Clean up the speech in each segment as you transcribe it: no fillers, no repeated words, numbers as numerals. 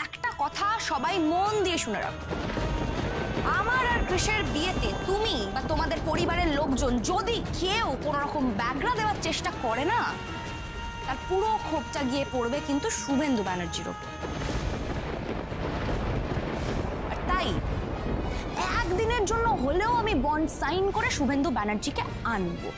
একটা কথা সবাই মন দিয়ে শুনে রাখো, আমার আর কৃষের বিয়েতে তুমি বা তোমাদের পরিবারের লোকজন যদি কেউ কোনো রকম ব্যাগরা দেওয়ার চেষ্টা করে না, তার পুরো ক্ষোভটা গিয়ে পড়বে কিন্তু শুভেন্দু ব্যানার্জির ওপর। আর তাই একদিনের জন্য হলেও আমি বন্ড সাইন করে শুভেন্দু ব্যানার্জিকে আনবো।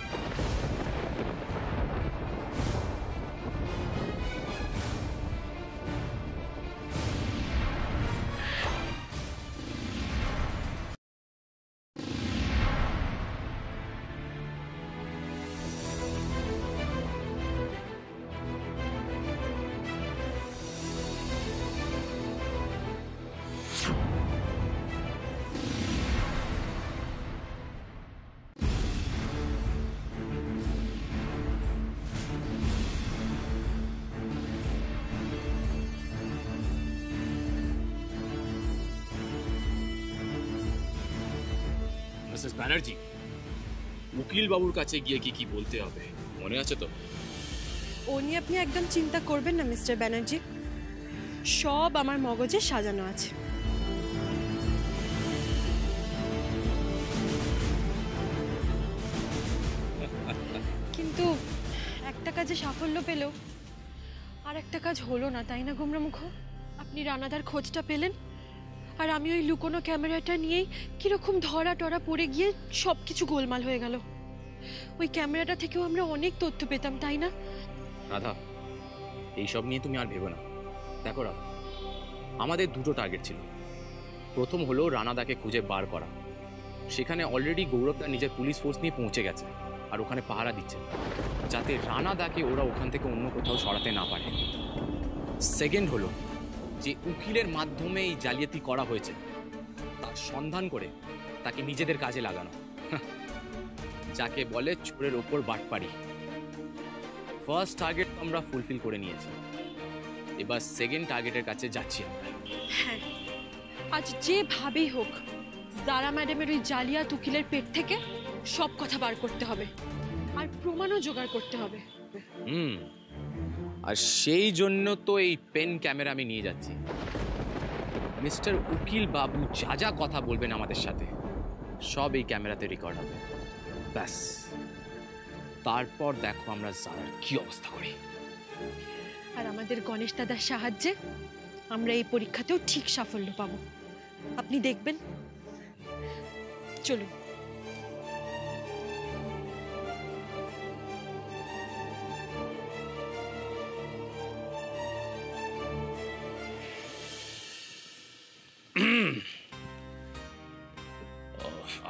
মিসেস ব্যানার্জি, উকিল বাবুর কাছে গিয়ে কি বলতে হবে মনে আছে তো? ও নিয়ে আপনি একদম চিন্তা করবেন না মিস্টার ব্যানার্জি, সব আমার মগজে সাজানো আছে। কিন্তু একটা কাজে সাফল্য পেলেও আর একটা কাজ হলো না, তাই না গোমরামুখ? আপনি রানাদার খোঁজটা পেলেন, আর আমি ওই লুকোনো ক্যামেরাটা নিয়েই কিরকম ধরা টরা পড়ে গিয়ে সব কিছু গোলমাল হয়ে গেল। ওই ক্যামেরাটা থেকেও আমরা অনেক তথ্য পেতাম, তাই না? রাধা, এইসব নিয়ে তুমি আর ভেবো না। দেখো রাধা, আমাদের দুটো টার্গেট ছিল। প্রথম হলো রানাদাকে খুঁজে বার করা। সেখানে অলরেডি গৌরবদা নিজের পুলিশ ফোর্স নিয়ে পৌঁছে গেছে আর ওখানে পাহারা দিচ্ছে, যাতে রানাদাকে ওরা ওখান থেকে অন্য কোথাও সরাতে না পারে। সেকেন্ড হলো যে উকিলের মাধ্যমে এই জালিয়াতি করা হয়েছে তার সন্ধান করে তাকে নিজেদের কাজে লাগানো, যাকে বলে চোরের ওপর বাটপাড়ি। ফার্স্ট টার্গেট আমরা ফুলফিল করে নিয়েছি, এবার সেকেন্ড টার্গেটের কাছে যাচ্ছি আমরা। হ্যাঁ, আজ যেভাবেই হোক জারা ম্যাডামের ওই জালিয়াত উকিলের পেট থেকে সব কথা বার করতে হবে, আর প্রমাণও জোগাড় করতে হবে। আর সেই জন্য তো এই পেন ক্যামেরা আমি নিয়ে যাচ্ছি। মিস্টার উকিল বাবু যা যা কথা বলবেন আমাদের সাথে সব এই ক্যামেরাতে রেকর্ড হবে। ব্যাস, তারপর দেখো আমরা জারার কি অবস্থা করি। আর আমাদের গণেশ দাদার সাহায্যে আমরা এই পরীক্ষাতেও ঠিক সাফল্য পাবো, আপনি দেখবেন। চলুন।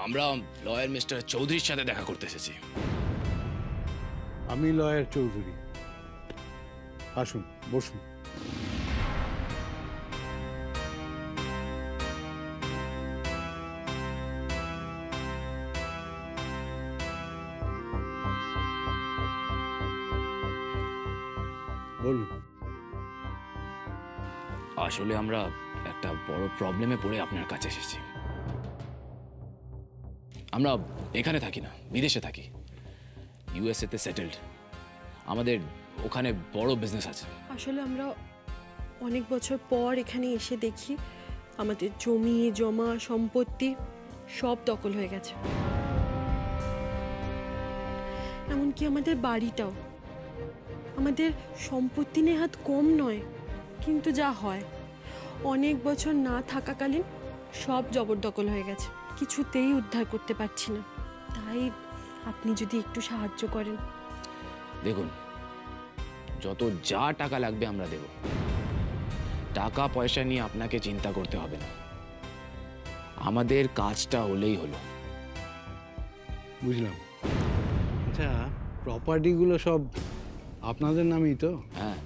আমরা লয়ার মিস্টার চৌধুরীর সাথে দেখা করতে এসেছি। আমি লয়ার চৌধুরী, আসুন বসুন। বলুন। আসলে আমরা একটা বড় প্রবলেমে পড়ে আপনার কাছে এসেছি। আমরা এখানে থাকি না, বিদেশে থাকি, ইউএসএতে সেটেলড। আমাদের ওখানে বড় বিজনেস আছে। আসলে আমরা অনেক বছর পর এখানে এসে দেখি আমাদের জমি জমা সম্পত্তি সব দখল হয়ে গেছে, এমনকি আমাদের বাড়িটাও। আমাদের সম্পত্তি নেহাত কম নয়, কিন্তু যা হয় অনেক বছর না থাকাকালীন সব জবরদখল হয়ে গেছে, কিছুতেই উদ্ধার করতে পারছি না। তাই আপনি যদি একটু সাহায্য করেন। দেখুন, যত যা টাকা লাগবে আমরা দেব। টাকা পয়সা নিয়ে আপনাকে চিন্তা করতে হবে না, আমাদের কাজটা হলেই হলো। বুঝলাম। আচ্ছা, প্রপার্টিগুলো সব আপনাদের নামেই তো? হ্যাঁ,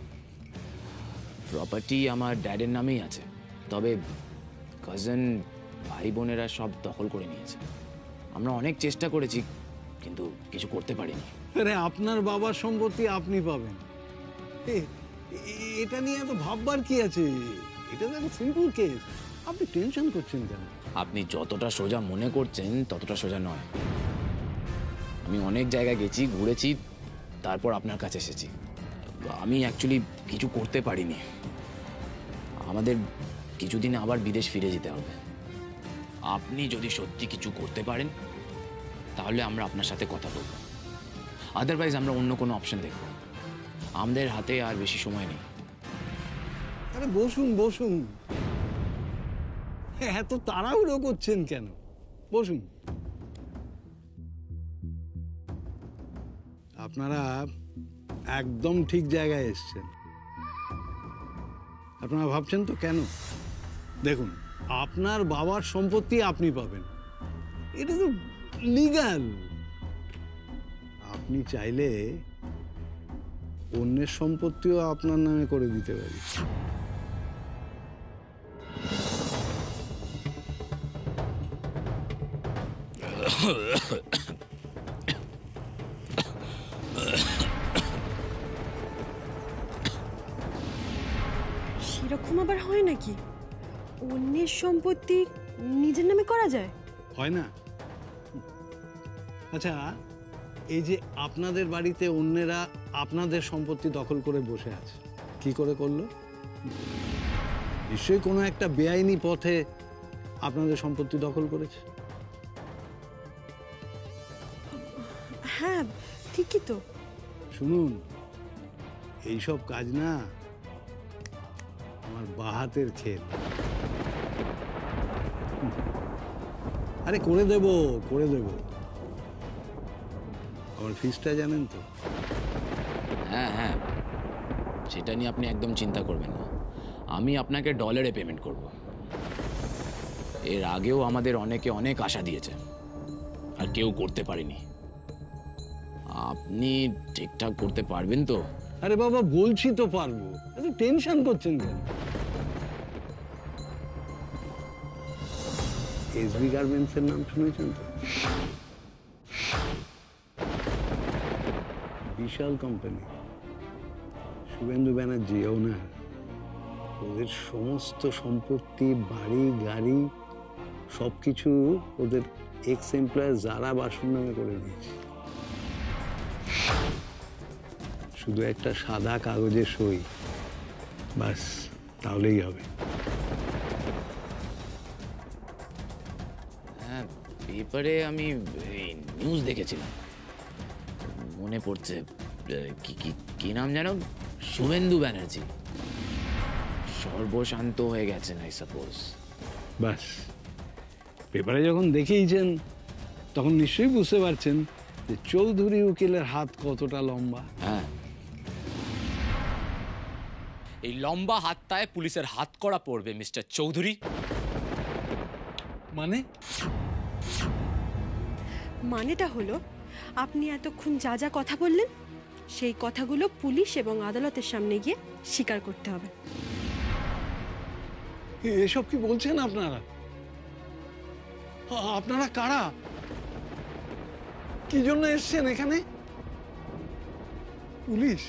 প্রপার্টি আমার ড্যাডের নামেই আছে, তবে কাজিন ভাই বোনেরা সব দখল করে নিয়েছে। আমরা অনেক চেষ্টা করেছি কিন্তু কিছু করতে পারিনি। আরে আপনার বাবার সম্পত্তি আপনি পাবেন, এটা নিয়ে এত ভাববার কি আছে? এটা তো একটা সিম্পল কেস, আপনি টেনশন করছেন কেন? আপনি যতটা সোজা মনে করছেন ততটা সোজা নয়। আমি অনেক জায়গায় গেছি, ঘুরেছি, তারপর আপনার কাছে এসেছি। আমি অ্যাকচুয়ালি কিছু করতে পারিনি। আমাদের কিছুদিন আবার বিদেশ ফিরে যেতে হবে। আপনি যদি সত্যি কিছু করতে পারেন তাহলে আমরা আপনার সাথে কথা বলব, আদারওয়াইজ আমরা অন্য কোনো অপশন দেখব। আমাদের হাতে আর বেশি সময় নেই। আরে বসুন বসুন, এত তাড়াহুড়ো করছেন কেন? বসুন। আপনারা একদম ঠিক জায়গায় এসেছেন। আপনারা ভাবছেন তো কেন? দেখুন, আপনার বাবার সম্পত্তি আপনি পাবেন, এটা তো লিগ্যাল। আপনি চাইলে অন্যের সম্পত্তিও আপনার নামে করে দিতে পারি। সেরকম আবার হয় নাকি? অন্যের সম্পত্তি নিজের নামে করা যায়? হয় না? আচ্ছা, এই যে আপনাদের বাড়িতে অন্যেরা আপনাদের সম্পত্তি দখল করে বসে আছে, কি করে করলো? নিশ্চয়ই কোনো একটা বেআইনি পথে আপনাদের সম্পত্তি দখল করেছে। হ্যাঁ, ঠিকই তো। শুনুন, এইসব কাজ না আমার বাহাতের খেল। আরে করে দেব, করে দেব। আমার ফিসটা জানেন তো? হ্যাঁ হ্যাঁ, সেটা নিয়ে আপনি একদম চিন্তা করবেন না। আমি আপনাকে ডলারে পেমেন্ট করব। এর আগেও আমাদের অনেকে অনেক আশা দিয়েছে আর কেউ করতে পারেনি। আপনি ঠিকঠাক করতে পারবেন তো? আরে বাবা, বলছি তো পারবো, এত টেনশন করছেন কেন? এসবি গার্মেন্টসের নাম শুনেছেন তো? বিশাল কোম্পানি, শুভেন্দু ব্যানার্জি ওনার। ওদের সমস্ত সম্পত্তি, বাড়ি গাড়ি সবকিছু ওদের এক্স এমপ্লয়ার যারা বাসুর নামে করে দিয়েছে। শুধু একটা সাদা কাগজে সই, বাস, তাহলেই হবে। হ্যাঁ, পেপারে আমি নিউজ দেখেছিলাম, মনে পড়ছে। কি কি কি নাম জানো? শুভেন্দু ব্যানার্জি সর্বশান্ত হয়ে গেছেন, আই সাপোজ। বাস, পেপারে যখন দেখেইছেন তখন নিশ্চয়ই বুঝতে পারছেন যে চৌধুরী উকিলের হাত কতটা লম্বা। হ্যাঁ, এই লম্বা হাতটায় পুলিশের হাত করা পড়বে মিস্টার চৌধুরী। মানে? মানেটা হলো, আপনি এতক্ষণ যা যা কথা বললেন সেই কথাগুলো পুলিশ এবং আদালতের সামনে গিয়ে স্বীকার করতে হবে। এসব কি বলছেন আপনারা? আপনারা কারা? কি জন্য এসছেন এখানে? পুলিশ?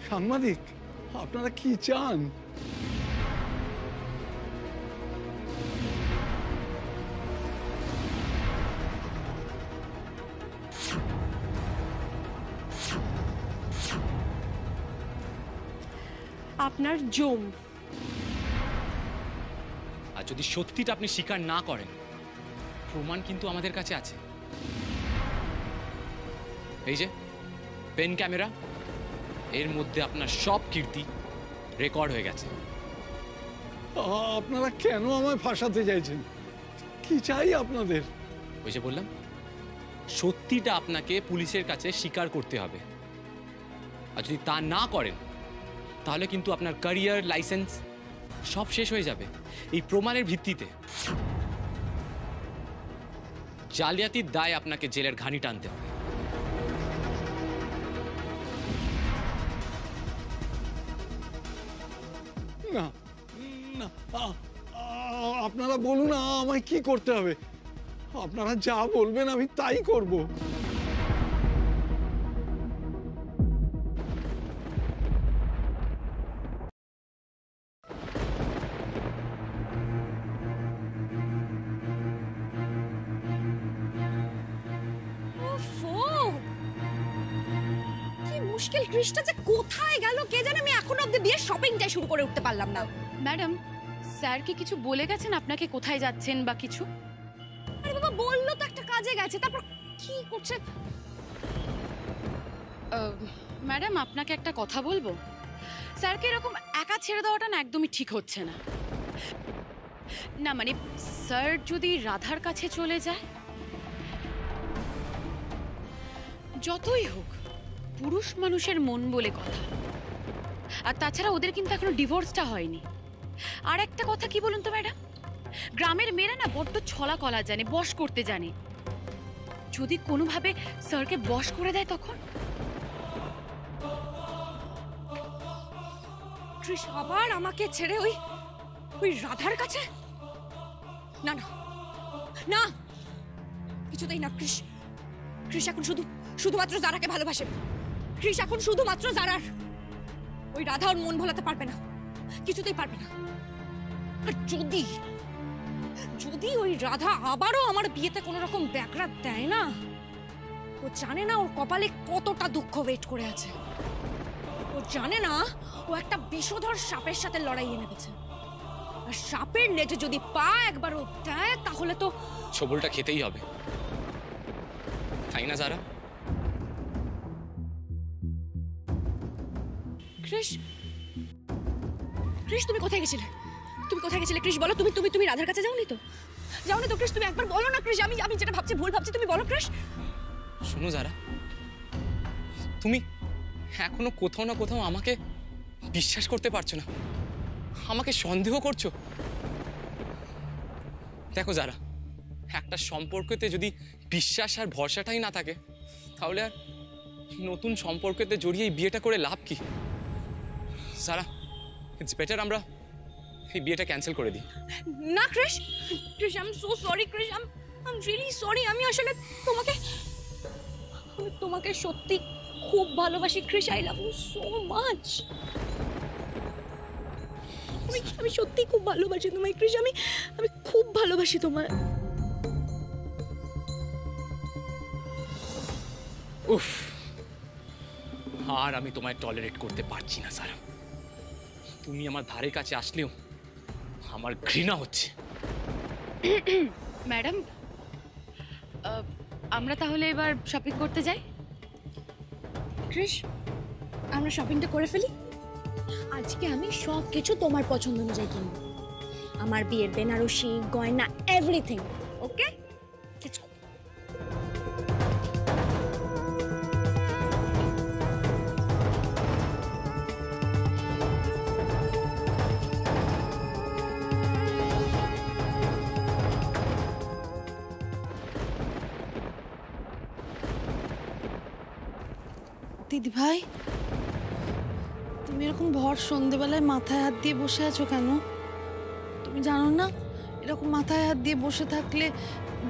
সাংবাদিক? আপনারা কি চান? আপনার জম। আর যদি সত্যিটা আপনি স্বীকার না করেন, প্রমাণ কিন্তু আমাদের কাছে আছে। এই যে পেন ক্যামেরা, এর মধ্যে আপনার সব কীর্তি রেকর্ড হয়ে গেছে। আপনারা কেন আমায় ফাঁসাতে চাইছেন? কি চাই আপনাদের? ওই যে বললাম, সত্যিটা আপনাকে পুলিশের কাছে স্বীকার করতে হবে। আর যদি তা না করেন তাহলে কিন্তু আপনার ক্যারিয়ার, লাইসেন্স সব শেষ হয়ে যাবে। এই প্রমাণের ভিত্তিতে জালিয়াতির দায় আপনাকে জেলের ঘানি টানতে হবে। না না, আপনারা বলুন আমায় কি করতে হবে। আপনারা যা বলবেন আমি তাই করব। কি মুশকিল, কৃষ্ণা যে কোথায় গেল কে জানে। আমি এখনো অব্দি বিয়ের শপিংটাই শুরু করে উঠতে পারলাম না। ম্যাডাম, স্যার কি কিছু বলে গেছেন আপনাকে কোথায় যাচ্ছেন বা কিছু? আরে বাবা বললো তো একটা কাজে গেছে, তারপর কি করছে? ম্যাডাম আপনাকে একটা কথা বলবো, স্যারকে এরকম একা ছেড়ে দেওয়াটা না একদমই ঠিক হচ্ছে না। না মানে স্যার যদি রাধার কাছে চলে যায়, যতই হোক পুরুষ মানুষের মন বলে কথা, আর তাছাড়া ওদের কিন্তু এখনো ডিভোর্সটা হয়নি। আর একটা কথা কি বলুন তো ম্যাডাম, গ্রামের মেয়েরা না বড্ড ছলা কলা জানে, বশ করতে জানে। যদি কোনোভাবে স্যারকে বশ করে দেয় তখন? কৃষ আবার আমাকে ছেড়ে ওই ওই রাধার কাছে? না না না, কিছুতেই না। কৃষ কৃষ এখন শুধুমাত্র জারাকে ভালোবাসে। কৃষ এখন শুধুমাত্র জারার। ওই রাধা ওর মন ভোলাতে পারবে না, কিছুতেই পারবে না। আর যদি যদি ওই রাধা আবারও আমার বিয়েতে কোনো রকম ব্যাঘাত দেয় না, ও জানে না ওর কপালে কতটা দুঃখ ওয়েট করে আছে। ও জানে না ও একটা বিষধর সাপের সাথে লড়াইয়ে নেমেছে, আর সাপের লেজে যদি পা একবার ও দেয় তাহলে তো ছবলটা খেতেই হবে, তাই না জারা? কৃষ কৃষ তুমি কোথায় গেছিলে? তুমি কোথায় গেছিলে কৃষ? বলো। তুমি তুমি তুমি রাধার কাছে যাওনি তো? যাওনি তো কৃষ? তুমি একবার বলো না কৃষ। আমি যেটা ভাবছি ভুল ভাবছি, তুমি বলো কৃষ। শোনো জারা, তুমি এখনো কোথাও না কোথাও আমাকে বিশ্বাস করতে পারছো না, আমাকে সন্দেহ করছো। দেখো জারা, একটা সম্পর্কতে যদি বিশ্বাস আর ভরসাটাই না থাকে, তাহলে আর নতুন সম্পর্কতে জড়িয়ে এই বিয়েটা করে লাভ কি? জারা, ইটস বেটার আমরা এই বিয়েটা ক্যান্সেল করে দিই। না Krish, Krish I am so sorry Krish, I am really sorry. আমি আসলে তোমাকে সত্যি খুব ভালোবাসি Krish. I love you so much. আমি সত্যি খুব ভালোবাসি তোমায় কৃষ। আমি খুব ভালোবাসি তোমায়। উফ, আর আমি তোমায় টলারেট করতে পারছি না সারা। তুমি আমার ধারে কাছে আসলেও আমার ঘৃণা হচ্ছে। ম্যাডাম আমরা তাহলে এবার শপিং করতে যাই। কৃষ, আমরা শপিংটা করে ফেলি। আজকে আমি সব কিছু তোমার পছন্দ অনুযায়ী কিনবো। আমার বিয়ের বেনারসি, গয়না, এভরিথিং। Okay, let's go. দিদি ভাই, তুমি এরকম ভর সন্ধেবেলায় মাথায় হাত দিয়ে বসে আছো কেন? তুমি জানো না এরকম মাথায় হাত দিয়ে বসে থাকলে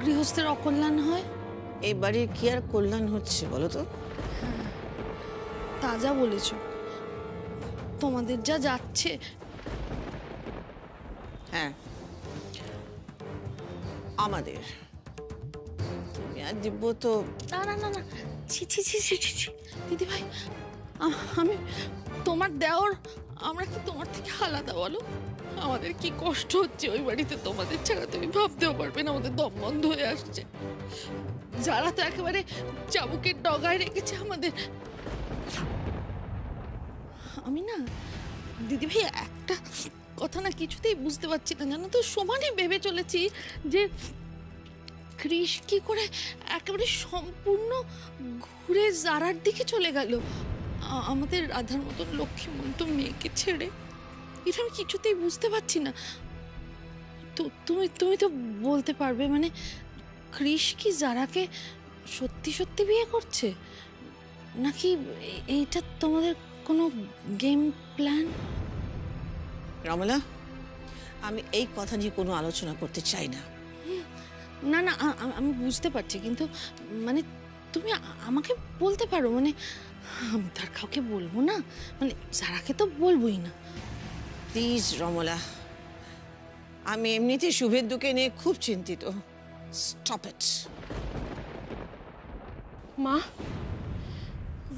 গৃহস্থের অকল্যাণ হয়? এই বাড়ির কি আর কল্যাণ হচ্ছে বলো তো? তা যা বলেছ, তোমাদের যা যাচ্ছে। হ্যাঁ, আমাদের। তুমি আর দিব্য তো না না না না, ছি ছি ছি ছি ছি ছি। দিদি ভাই, আমি তোমার দেওর, আমরা কি তোমার থেকে আলাদা বলো? আমাদের কি কষ্ট হচ্ছে ওই বাড়িতে তোমাদের ছাড়া, তুমি ভাবতেও পারবে না। আমাদের দম বন্ধ হয়ে আসছে। যারা তো একেবারে চাবুকের ডগায় রেখেছে আমাদের। আমি না দিদি ভাই একটা কথা না কিছুতেই বুঝতে পারছি না, জানো তো? সমানে ভেবে চলেছি যে কৃষ কি করে একেবারে সম্পূর্ণ ঘুরে জারার দিকে চলে গেল, আমাদের রাধার মতন লক্ষ্মীমন্ত মেয়েকে ছেড়ে। এটা আমি কিছুতেই বুঝতে পারছি না। তো তুমি তো বলতে পারবে, মানে কৃষ কি জারাকে সত্যি সত্যি বিয়ে করছে, নাকি এইটা তোমাদের কোনো গেম প্ল্যান? রমলা, আমি এই কথা নিয়ে কোনো আলোচনা করতে চাই না। না না, আমি বুঝতে পারছি, কিন্তু মানে তুমি আমাকে বলতে পারো। মানে আমি তার কাউকে বলবো না, মানে যারাকে তো বলবোই না। প্লিজ রমলা, আমি এমনিতেই শুভেন্দুকে নিয়ে খুব চিন্তিত। Stop it. মা,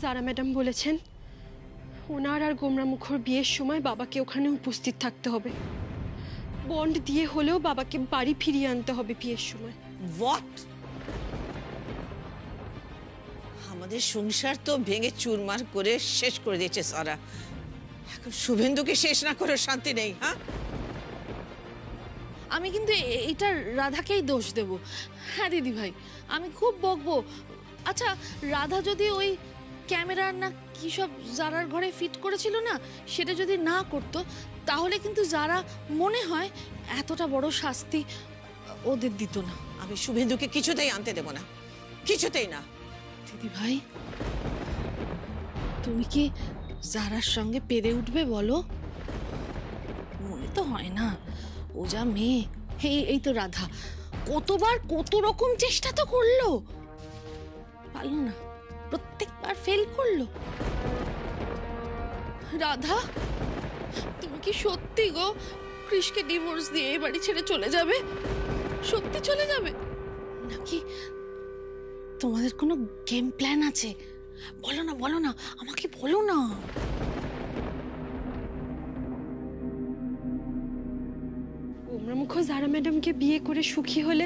জারা ম্যাডাম বলেছেন ওনার আর গোমরা মুখর বিয়ের সময় বাবাকে ওখানে উপস্থিত থাকতে হবে। বন্ড দিয়ে হলেও বাবাকে বাড়ি ফিরিয়ে আনতে হবে বিয়ের সময়। হোয়াট? আমাদের সংসার তো ভেঙে চুরমার করে শেষ করে দিয়েছে সারা। এখন শুভেন্দুকে শেষ না করে শান্তি নেই। হ্যাঁ, আমি কিন্তু এটা রাধাকেই দোষ দেব। হ্যাঁ দিদি ভাই, আমি খুব বকবো। আচ্ছা, রাধা যদি ওই ক্যামেরা না কি সব জারার ঘরে ফিট করেছিল না, সেটা যদি না করতো, তাহলে কিন্তু যারা মনে হয় এতটা বড় শাস্তি ওদের দিত না। আমি শুভেন্দুকে কিছুতেই আনতে দেব না, কিছুতেই না। দিদি ভাই, তুমি কি জারার সঙ্গে পেরে উঠবে বলো? মনে তো হয় না। ও যা মেয়ে। এই তো রাধা কতবার কত রকম চেষ্টা তো করলো, পারলো না, প্রত্যেকবার ফেল করলো। রাধা, তুমি কি সত্যি গো কৃষকে ডিভোর্স দিয়ে এই বাড়ি ছেড়ে চলে যাবে? সত্যি চলে যাবে নাকি তোমাদের কোনো গেম প্ল্যান আছে? বলো না, বলো না, আমাকে বলো না। গোমরামুখ জারা ম্যাডামকে বিয়ে করে সুখী হলে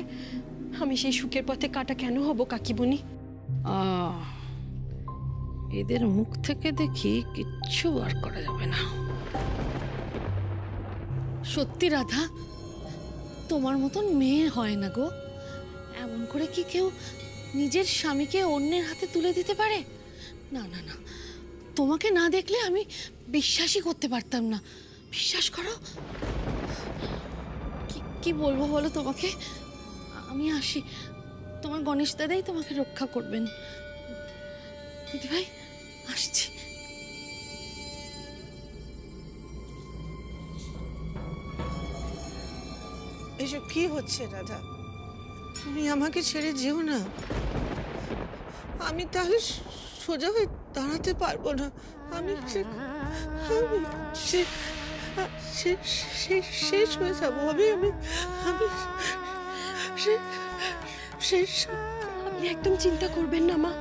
আমি সেই সুখের পথে কাটা কেন হব কাকিমণি? এদের মুখ থেকে দেখি কিচ্ছু বার করা যাবে না। সত্যি রাধা, তোমার মতন মেয়ে হয় না গো। এমন করে কি কেউ নিজের স্বামীকে অন্যের হাতে তুলে দিতে পারে? না না না, তোমাকে না দেখলে আমি বিশ্বাসই করতে পারতাম না। বিশ্বাস করো। কি বলবো বলো তোমাকে? আমি আসি, তোমার গণেশ দাদাই তোমাকে রক্ষা করবেন। দিদি ভাই, আসছি। এসব কি হচ্ছে রাধা? তুমি আমাকে ছেড়ে যেও না। আমি তাহলে সোজা হয়ে দাঁড়াতে পারবো না। আমি শেষ হয়ে যাবো। আমি শেষ। আপনি একদম চিন্তা করবেন না মা।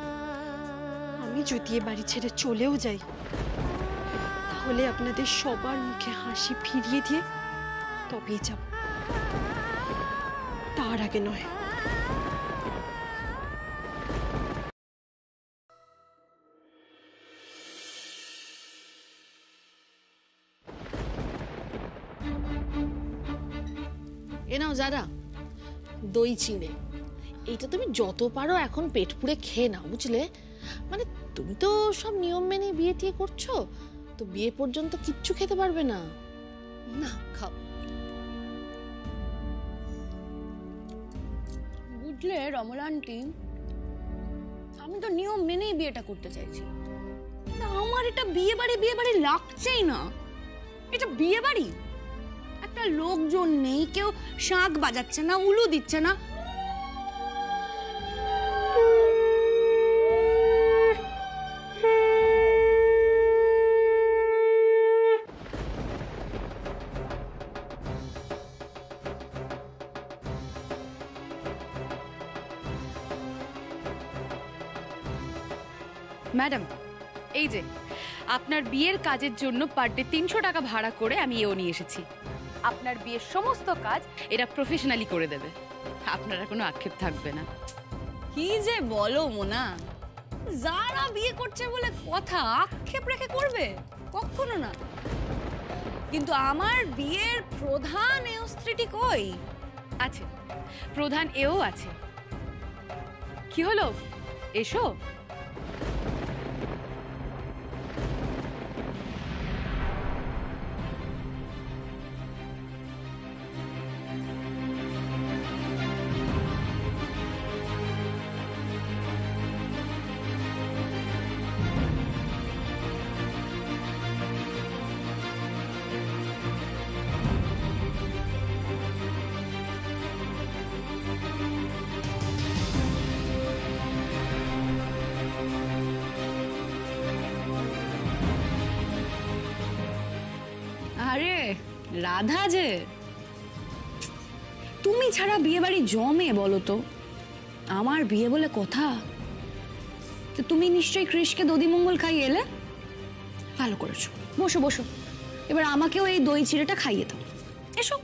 আমি যদি এ বাড়ি ছেড়ে চলেও যাই, তাহলে আপনাদের সবার মুখে হাসি ফিরিয়ে দিয়ে তবেই যাব, তার আগে নয়। এ নাও যারা, দই চিড়ে। এইটা তুমি যত পারো এখন পেট পুড়ে খেয়ে নাও, বুঝলে? মানে তুমি তো সব নিয়ম মেনে বিয়ে টিয়ে করছো, তো বিয়ে পর্যন্ত কিচ্ছু খেতে পারবে না। না, খাও। বুঝলে রমলা আন্টি, আমি তো নিয়ম মেনেই বিয়েটা করতে চাইছি। না, আমার এটা বিয়ে বাড়ি লাগছেই না। এটা বিয়ে বাড়ি, একটা লোকজন নেই, কেউ শাঁখ বাজাচ্ছে না, উলু দিচ্ছে না। ম্যাডাম, এই যে আপনার বিয়ের কাজের জন্য পার ডে 300 টাকা ভাড়া করে আমি এও নিয়ে এসেছি। আপনার বিয়ের সমস্ত কাজ এরা প্রফেশনালি করে দেবে, আপনারা কোনো আক্ষেপ থাকবে না। কি যে বলো মোনা, যারা বিয়ে করছে বলে কথা, আক্ষেপ রেখে করবে? কখনো না। কিন্তু আমার বিয়ের প্রধান এও স্ত্রীটি কই? আছে, প্রধান এও আছে। কি হলো, এসো। আরে রাধা যে, তুমি ছাড়া বিয়ে বাড়ি জমে বলো তো? আমার বিয়ে বলে কথা। তো তুমি নিশ্চয়ই কৃষকে দধিমঙ্গল খাইয়ে এলে, ভালো করেছো। বসো বসো, এবার আমাকেও এই দই চিড়েটা খাইয়ে দাও। এসো।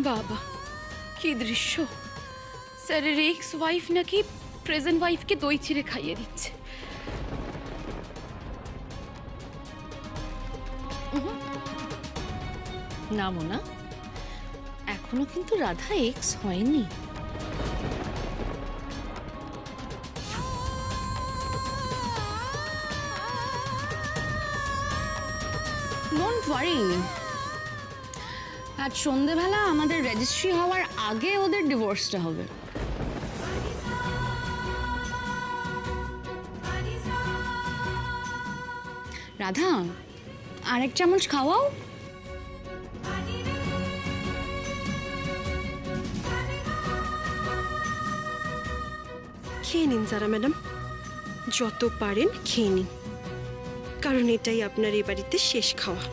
বাবা, কি দৃশ্য! স্যারের এক্স ওয়াইফ নাকি প্রেজেন্ট ওয়াইফকে দই চিড়ে খাইয়ে দিচ্ছে। না মোনা, এখনো কিন্তু রাধা এক্স হয়নি। ডোন্ট ওয়ারি, আজ সন্ধেবেলা আমাদের রেজিস্ট্রি হওয়ার আগে ওদের ডিভোর্সটা হবে। রাধা, আরেক চামচ খাওয়াও। খেয়ে নিন সারা ম্যাডাম, যত পারেন খেয়ে নিন, কারণ এটাই আপনার এ বাড়িতে শেষ খাওয়া।